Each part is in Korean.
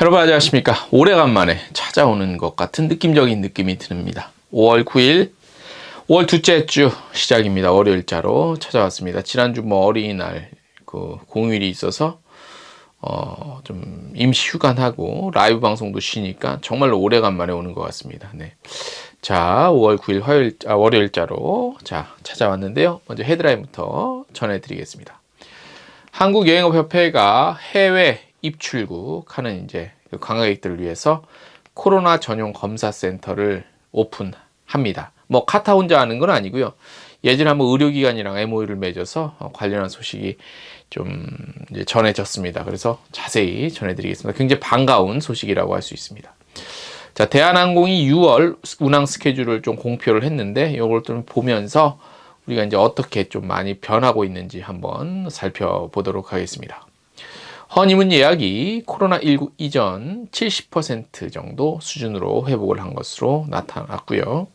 여러분 안녕하십니까. 오래간만에 찾아오는 것 같은 느낌적인 느낌이 듭니다. 5월 9일 5월 둘째 주 시작입니다. 월요일자로 찾아왔습니다. 지난주 어린이날 공휴일이 있어서 좀 임시 휴관하고 라이브 방송도 쉬니까 정말로 오래간만에 오는 것 같습니다. 네. 자, 5월 9일 월요일자로 찾아왔는데요. 먼저 헤드라인부터 전해드리겠습니다. 한국여행업협회가 해외 입출국하는 이제 관광객들을 위해서 코로나 전용 검사 센터를 오픈합니다. 카타 혼자 하는 건 아니고요. 예전에 한번 의료기관이랑 MOU를 맺어서 관련한 소식이 좀 이제 전해졌습니다. 그래서 자세히 전해드리겠습니다. 굉장히 반가운 소식이라고 할 수 있습니다. 자, 대한항공이 6월 운항 스케줄을 좀 공표를 했는데 이걸 좀 보면서 우리가 이제 어떻게 좀 많이 변하고 있는지 한번 살펴보도록 하겠습니다. 허니문 예약이 코로나19 이전 70% 정도 수준으로 회복을 한 것으로 나타났고요.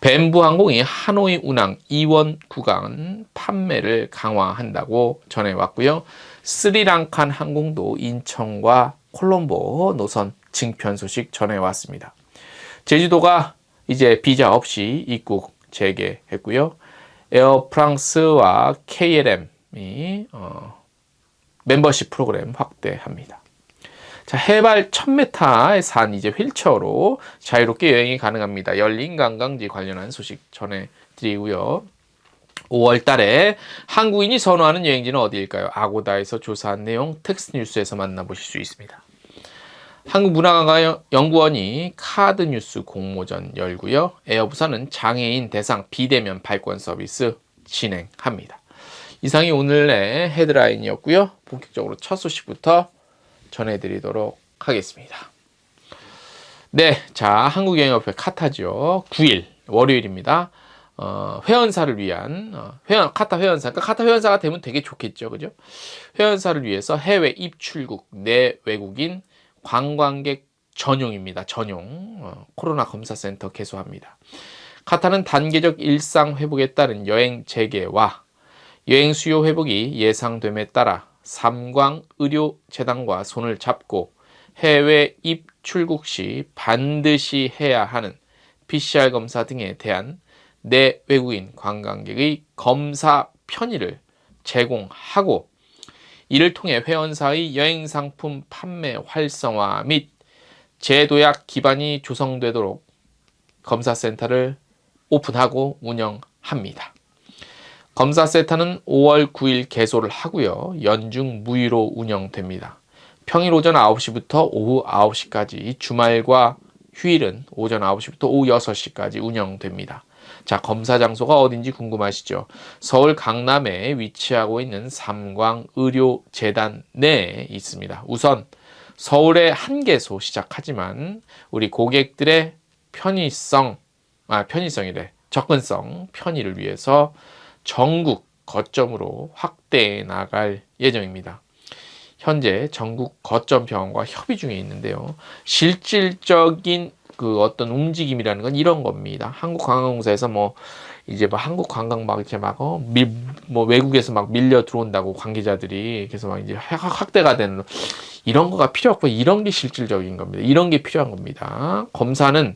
벤부항공이 하노이 운항 이원 구간 판매를 강화한다고 전해왔고요. 스리랑칸 항공도 인천과 콜롬보 노선 증편 소식 전해왔습니다. 제주도가 이제 비자 없이 입국 재개했고요. 에어프랑스와 KLM이 멤버십 프로그램 확대합니다. 자, 해발 1000m의 산 이제 휠체어로 자유롭게 여행이 가능합니다. 열린 관광지 관련한 소식 전해드리고요. 5월 달에 한국인이 선호하는 여행지는 어디일까요? 아고다에서 조사한 내용 텍스트뉴스에서 만나보실 수 있습니다. 한국문화관광연구원이 카드뉴스 공모전 열고요. 에어부산은 장애인 대상 비대면 발권 서비스 진행합니다. 이상이 오늘의 헤드라인이었고요. 본격적으로 첫 소식부터 전해드리도록 하겠습니다. 네, 자, 한국여행협회 카타죠. 9일 월요일입니다. 회원사를 위한 카타 회원사, 그러니까 카타 회원사가 되면 되게 좋겠죠, 그죠? 회원사를 위해서 해외 입출국 내 외국인 관광객 전용입니다. 전용 코로나 검사센터 개소합니다. 카타는 단계적 일상 회복에 따른 여행 재개와 여행 수요 회복이 예상됨에 따라 삼광의료재단과 손을 잡고 해외 입출국 시 반드시 해야 하는 PCR 검사 등에 대한 내 외국인 관광객의 검사 편의를 제공하고 이를 통해 회원사의 여행상품 판매 활성화 및 제도약 기반이 조성되도록 검사센터를 오픈하고 운영합니다. 검사센터는 5월 9일 개소를 하고요. 연중 무휴로 운영됩니다. 평일 오전 9시부터 오후 9시까지, 주말과 휴일은 오전 9시부터 오후 6시까지 운영됩니다. 자, 검사 장소가 어딘지 궁금하시죠? 서울 강남에 위치하고 있는 삼광의료재단 내에 있습니다. 우선 서울에 한 개소 시작하지만 우리 고객들의 접근성, 편의를 위해서 전국 거점으로 확대해 나갈 예정입니다. 현재 전국 거점 병원과 협의 중에 있는데요. 실질적인 어떤 움직임이라는 건 이런 겁니다. 한국관광공사에서 한국 관광 외국에서 밀려 들어온다고 관계자들이 그래서 이제 확대가 되는 이런 거가 필요 없고 이런 게 실질적인 겁니다. 이런 게 필요한 겁니다. 검사는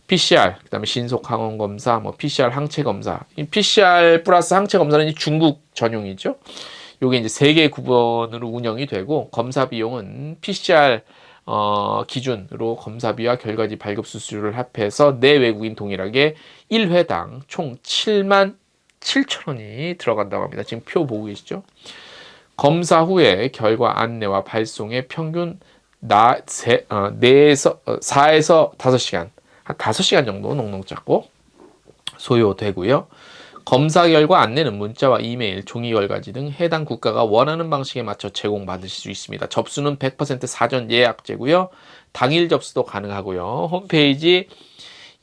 PCR, 그다음에 신속 항원 검사, PCR 항체 검사. PCR 플러스 항체 검사는 중국 전용이죠. 요게 이제 3개 구번으로 운영이 되고 검사 비용은 PCR 기준으로 검사비와 결과지 발급 수수료를 합해서 내 외국인 동일하게 1회당 총 77,000원이 들어간다고 합니다. 지금 표 보고 계시죠? 검사 후에 결과 안내와 발송에 평균 4에서 5시간, 한 5시간 정도 넉넉 잡고 소요되고요. 검사 결과 안내는 문자와 이메일, 종이 결과지 등 해당 국가가 원하는 방식에 맞춰 제공받으실 수 있습니다. 접수는 100% 사전 예약제고요. 당일 접수도 가능하고요. 홈페이지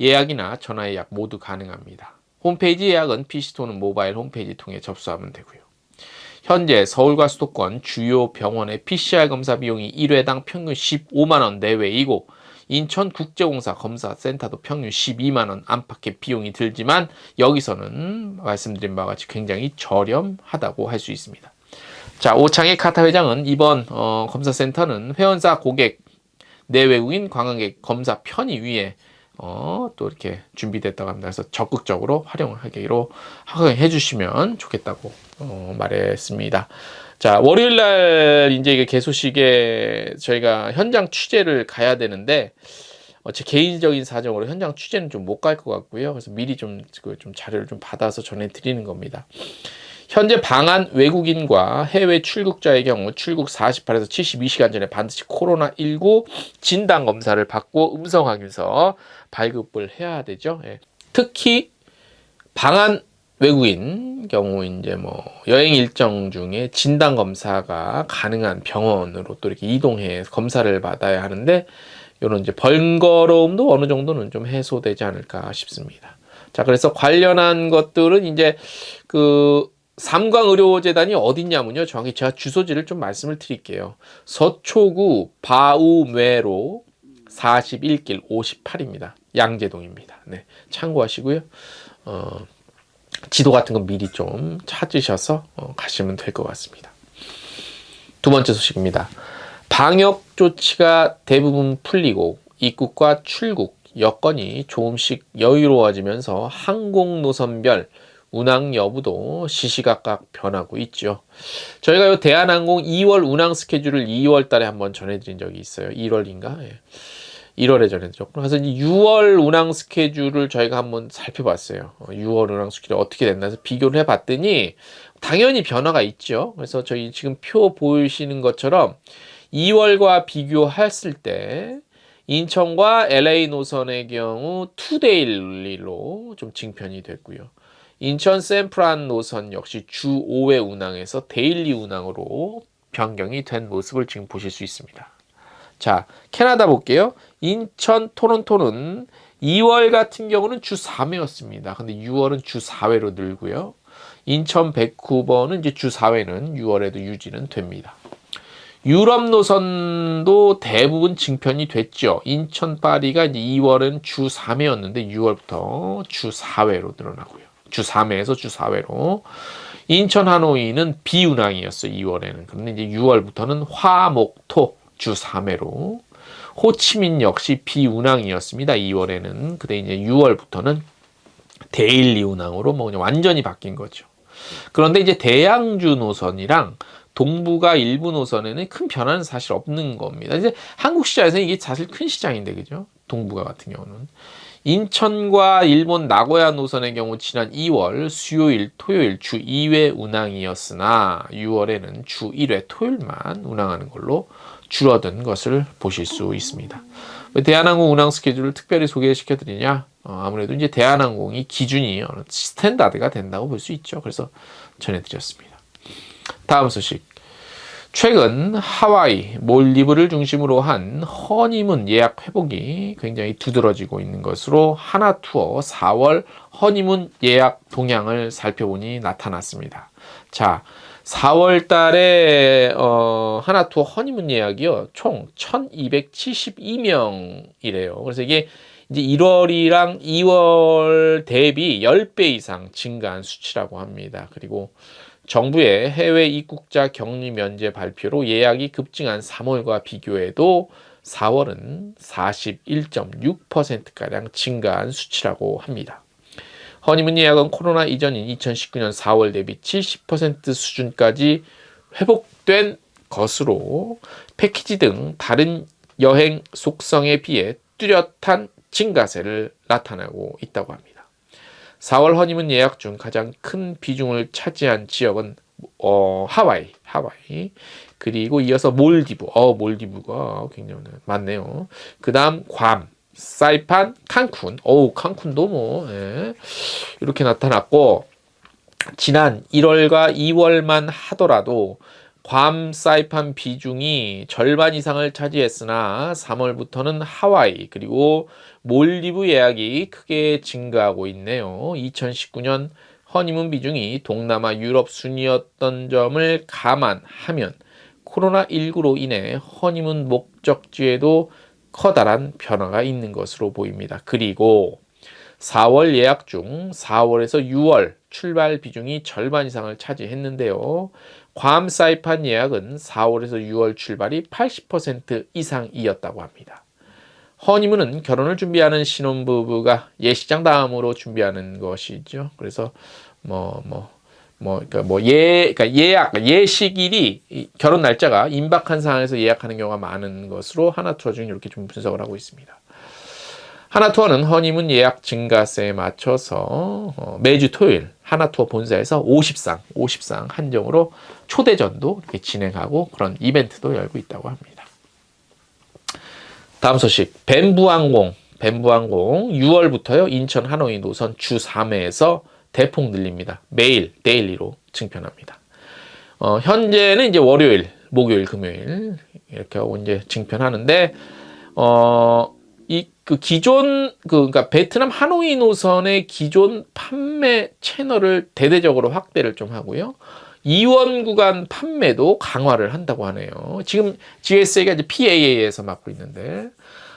예약이나 전화 예약 모두 가능합니다. 홈페이지 예약은 PC 또는 모바일 홈페이지 통해 접수하면 되고요. 현재 서울과 수도권 주요 병원의 PCR 검사 비용이 1회당 평균 15만원 내외이고 인천국제공사 검사센터도 평균 12만원 안팎의 비용이 들지만 여기서는 말씀드린 바와 같이 굉장히 저렴하다고 할 수 있습니다. 자, 오창익 카타 회장은 이번 검사센터는 회원사 고객 내외국인 관광객 검사 편의위에 또 이렇게 준비됐다고 합니다. 그래서 적극적으로 활용하기로 허용해 주시면 좋겠다고 말했습니다. 자, 월요일 날 이제 이게 개소식에 저희가 현장 취재를 가야 되는데 제 개인적인 사정으로 현장 취재는 좀 못 갈 것 같고요. 그래서 미리 좀 자료를 좀 받아서 전해드리는 겁니다. 현재 방한 외국인과 해외 출국자의 경우 출국 48에서 72시간 전에 반드시 코로나19 진단 검사를 받고 음성 확인서 발급을 해야 되죠. 예. 특히 방한 외국인 경우 이제 뭐 여행 일정 중에 진단 검사가 가능한 병원으로 또 이렇게 이동해 검사를 받아야 하는데 이런 이제 번거로움도 어느 정도는 좀 해소되지 않을까 싶습니다. 자, 그래서 관련한 것들은 이제 삼광의료재단이 어딨냐면요. 정확히 제가 주소지를 좀 말씀을 드릴게요. 서초구 바우매로 41길 58입니다. 양재동입니다. 네, 참고하시고요. 지도 같은 건 미리 좀 찾으셔서 가시면 될 것 같습니다. 두 번째 소식입니다. 방역 조치가 대부분 풀리고 입국과 출국 여건이 조금씩 여유로워지면서 항공 노선별 운항 여부도 시시각각 변하고 있죠. 저희가 요 대한항공 2월 운항 스케줄을 2월 달에 한번 전해드린 적이 있어요. 1월인가? 예. 1월에 전해드렸고, 그래서 6월 운항 스케줄을 저희가 한번 살펴봤어요. 6월 운항 스케줄 어떻게 됐나 해서 비교를 해봤더니 당연히 변화가 있죠. 그래서 저희 지금 표 보이시는 것처럼 2월과 비교했을 때 인천과 LA 노선의 경우 투데일리로 좀 증편이 됐고요. 인천 샌프란 노선 역시 주 5회 운항에서 데일리 운항으로 변경이 된 모습을 지금 보실 수 있습니다. 자, 캐나다 볼게요. 인천 토론토는 2월 같은 경우는 주 3회였습니다. 근데 6월은 주 4회로 늘고요. 인천 밴쿠버는 이제 주 4회는 6월에도 유지는 됩니다. 유럽 노선도 대부분 증편이 됐죠. 인천 파리가 이제 2월은 주 3회였는데 6월부터 주 4회로 늘어나고요. 주 3회에서 주 4회로. 인천 하노이는 비운항이었어요. 2월에는. 그런데 이제 6월부터는 화, 목, 토 주 3회로. 호치민 역시 비운항이었습니다. 2월에는. 근데 이제 6월부터는 데일리 운항으로 뭐 그냥 완전히 바뀐 거죠. 그런데 이제 대양주 노선이랑 동부가 일부 노선에는 큰 변화는 사실 없는 겁니다. 이제 한국 시장에서 이게 사실 큰 시장인데, 그죠? 동부가 같은 경우는. 인천과 일본 나고야 노선의 경우 지난 2월 수요일, 토요일 주 2회 운항이었으나 6월에는 주 1회 토요일만 운항하는 걸로 줄어든 것을 보실 수 있습니다. 왜 대한항공 운항 스케줄을 특별히 소개시켜 드리냐? 아무래도 이제 대한항공이 기준이 스탠다드가 된다고 볼 수 있죠. 그래서 전해드렸습니다. 다음 소식. 최근 하와이, 몰디브를 중심으로 한 허니문 예약 회복이 굉장히 두드러지고 있는 것으로 하나투어 4월 허니문 예약 동향을 살펴보니 나타났습니다. 자, 4월 달에 하나투어 허니문 예약이요. 총 1272명이래요. 그래서 이게 이제 1월이랑 2월 대비 10배 이상 증가한 수치라고 합니다. 그리고 정부의 해외 입국자 격리 면제 발표로 예약이 급증한 3월과 비교해도 4월은 41.6%가량 증가한 수치라고 합니다. 허니문 예약은 코로나 이전인 2019년 4월 대비 70% 수준까지 회복된 것으로 패키지 등 다른 여행 속성에 비해 뚜렷한 증가세를 나타내고 있다고 합니다. 4월 허니문 예약 중 가장 큰 비중을 차지한 지역은 하와이, 그리고 이어서 몰디브, 몰디브가 굉장히 많네요. 그 다음 괌, 사이판, 칸쿤, 칸쿤도 뭐 이렇게 나타났고, 지난 1월과 2월만 하더라도 괌, 사이판 비중이 절반 이상을 차지했으나 3월부터는 하와이 그리고 몰디브 예약이 크게 증가하고 있네요. 2019년 허니문 비중이 동남아 유럽 순이었던 점을 감안하면 코로나19로 인해 허니문 목적지에도 커다란 변화가 있는 것으로 보입니다. 그리고 4월 예약 중 4월에서 6월 출발 비중이 절반 이상을 차지했는데요. 괌 사이판 예약은 4월에서 6월 출발이 80% 이상이었다고 합니다. 허니문은 결혼을 준비하는 신혼부부가 예식장 다음으로 준비하는 것이죠. 그래서 예식일이 결혼 날짜가 임박한 상황에서 예약하는 경우가 많은 것으로 하나투어 중에 이렇게 좀 분석을 하고 있습니다. 하나투어는 허니문 예약 증가세에 맞춰서 매주 토요일 하나투어 본사에서 50상 한정으로 초대전도 이렇게 진행하고 그런 이벤트도 열고 있다고 합니다. 다음 소식, 벤부항공 6월부터요 인천 하노이 노선 주 3회에서 대폭 늘립니다. 매일 데일리로 증편합니다. 현재는 이제 월요일, 목요일, 금요일 이렇게 하고 이제 증편하는데 그러니까 베트남 하노이 노선의 기존 판매 채널을 대대적으로 확대를 좀 하고요. 이원 구간 판매도 강화를 한다고 하네요. 지금 GSA가 이제 PAA에서 맡고 있는데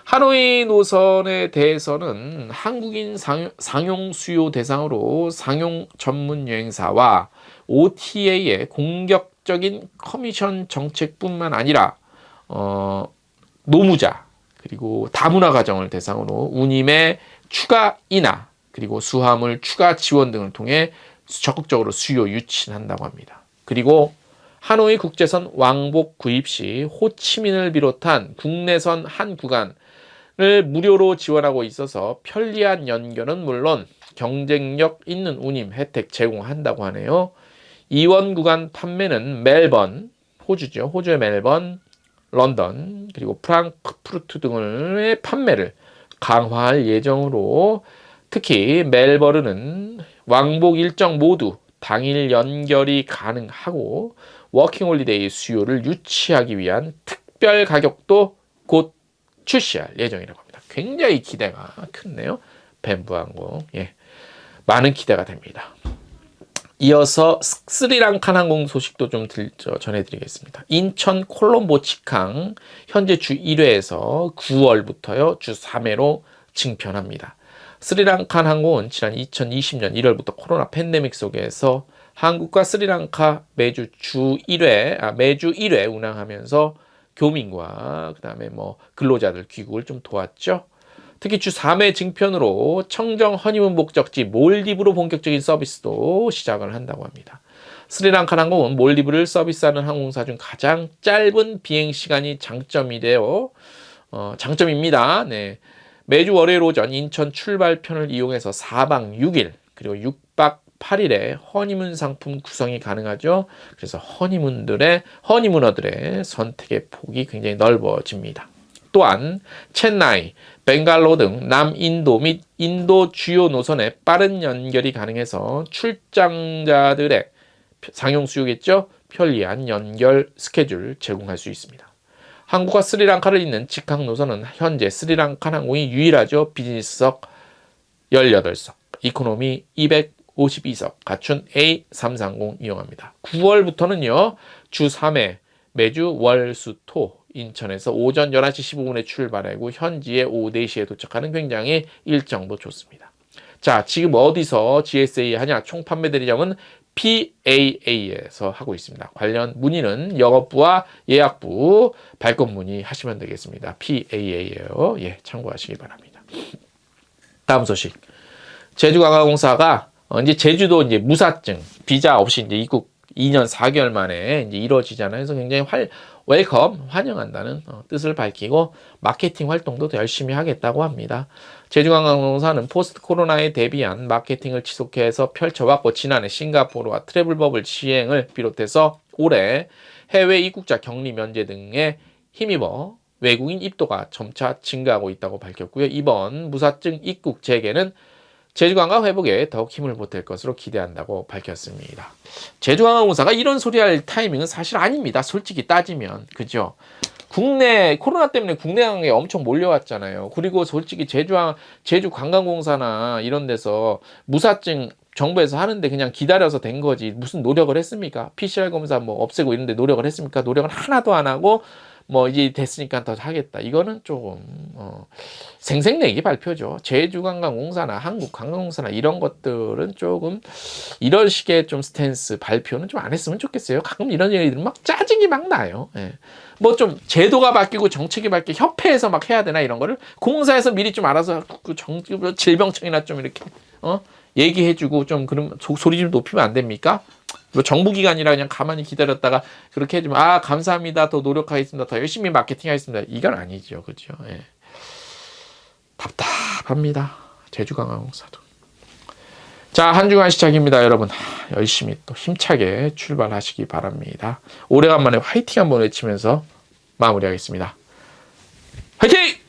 하노이 노선에 대해서는 한국인 상용 수요 대상으로 상용 전문 여행사와 OTA의 공격적인 커미션 정책뿐만 아니라 노무자 그리고 다문화 가정을 대상으로 운임의 추가 인하 그리고 수화물 추가 지원 등을 통해 적극적으로 수요 유치한다고 합니다. 그리고 하노이 국제선 왕복 구입 시 호치민을 비롯한 국내선 한 구간을 무료로 지원하고 있어서 편리한 연결은 물론 경쟁력 있는 운임 혜택 제공한다고 하네요. 이원 구간 판매는 멜번, 호주죠. 호주의 멜번, 런던, 그리고 프랑크푸르트 등의 판매를 강화할 예정으로 특히 멜버른은 왕복 일정 모두 당일 연결이 가능하고 워킹홀리데이 수요를 유치하기 위한 특별 가격도 곧 출시할 예정이라고 합니다. 굉장히 기대가 크네요. 벤부항공. 예, 많은 기대가 됩니다. 이어서 스리랑카 항공 소식도 좀 전해드리겠습니다. 인천 콜롬보 직항 현재 주 1회에서 9월부터요 주 3회로 증편합니다. 스리랑카 항공은 지난 2020년 1월부터 코로나 팬데믹 속에서 한국과 스리랑카 매주 1회 운항하면서 교민과 그다음에 근로자들 귀국을 좀 도왔죠. 특히 주 3회 증편으로 청정 허니문 목적지 몰디브로 본격적인 서비스도 시작을 한다고 합니다. 스리랑카 항공은 몰디브를 서비스하는 항공사 중 가장 짧은 비행 시간이 장점입니다. 네. 매주 월요일 오전 인천 출발편을 이용해서 4박 6일 그리고 6박 8일의 허니문 상품 구성이 가능하죠. 그래서 허니문어들의 선택의 폭이 굉장히 넓어집니다. 또한 첸나이, 벵갈로 등 남인도 및 인도 주요 노선에 빠른 연결이 가능해서 출장자들의 상용 수요겠죠. 편리한 연결 스케줄 제공할 수 있습니다. 한국과 스리랑카를 잇는 직항 노선은 현재 스리랑카 항공이 유일하죠. 비즈니스석 18석, 이코노미 252석 갖춘 A330 이용합니다. 9월부터는요. 주 3회 매주 월, 수, 토 인천에서 오전 11시 15분에 출발하고 현지에 오후 4시에 도착하는 굉장히 일정도 좋습니다. 자, 지금 어디서 GSA 하냐? 총 판매 대리점은 PAA에서 하고 있습니다. 관련 문의는 영업부와 예약부 발권 문의하시면 되겠습니다. PAA예요. 예, 참고하시기 바랍니다. 다음 소식. 제주관광공사가 이제 제주도 이제 무사증 비자 없이 이제 입국 2년 4개월 만에 이제 이루어지잖아요. 그래서 굉장히 환영한다는 뜻을 밝히고 마케팅 활동도 더 열심히 하겠다고 합니다. 제주관광공사는 포스트 코로나에 대비한 마케팅을 지속해서 펼쳐왔고 지난해 싱가포르와 트래블버블 시행을 비롯해서 올해 해외 입국자 격리 면제 등에 힘입어 외국인 입도가 점차 증가하고 있다고 밝혔고요. 이번 무사증 입국 재개는 제주관광 회복에 더욱 힘을 보탤 것으로 기대한다고 밝혔습니다. 제주관광공사가 이런 소리 할 타이밍은 사실 아닙니다. 솔직히 따지면. 그죠? 코로나 때문에 국내 항공에 엄청 몰려왔잖아요. 그리고 솔직히 제주관광공사나 이런 데서 무사증 정부에서 하는데 그냥 기다려서 된 거지. 무슨 노력을 했습니까? PCR 검사 없애고 이런데 노력을 했습니까? 노력을 하나도 안 하고 뭐 이제 됐으니까 더 하겠다. 이거는 조금 생색내기 발표죠. 제주관광공사나 한국관광공사나 이런 것들은 조금 이런 식의 좀 스탠스 발표는 좀 안 했으면 좋겠어요. 가끔 이런 얘기들은 막 짜증이 막 나요. 예. 뭐 좀 제도가 바뀌고 정책이 바뀌고 협회에서 막 해야 되나 이런 거를 공사에서 미리 좀 알아서 그 질병청이나 좀 이렇게 얘기해주고 좀 그럼 소리 좀 높이면 안 됩니까? 뭐 정부기관이라 그냥 가만히 기다렸다가 그렇게 해주면 아 감사합니다 더 노력하겠습니다 더 열심히 마케팅하겠습니다 이건 아니죠. 그죠? 예. 답답합니다. 제주관광공사도. 자, 한 주간 시작입니다. 여러분 열심히 또 힘차게 출발하시기 바랍니다. 오래간만에 화이팅 한번 외치면서 마무리하겠습니다. 화이팅!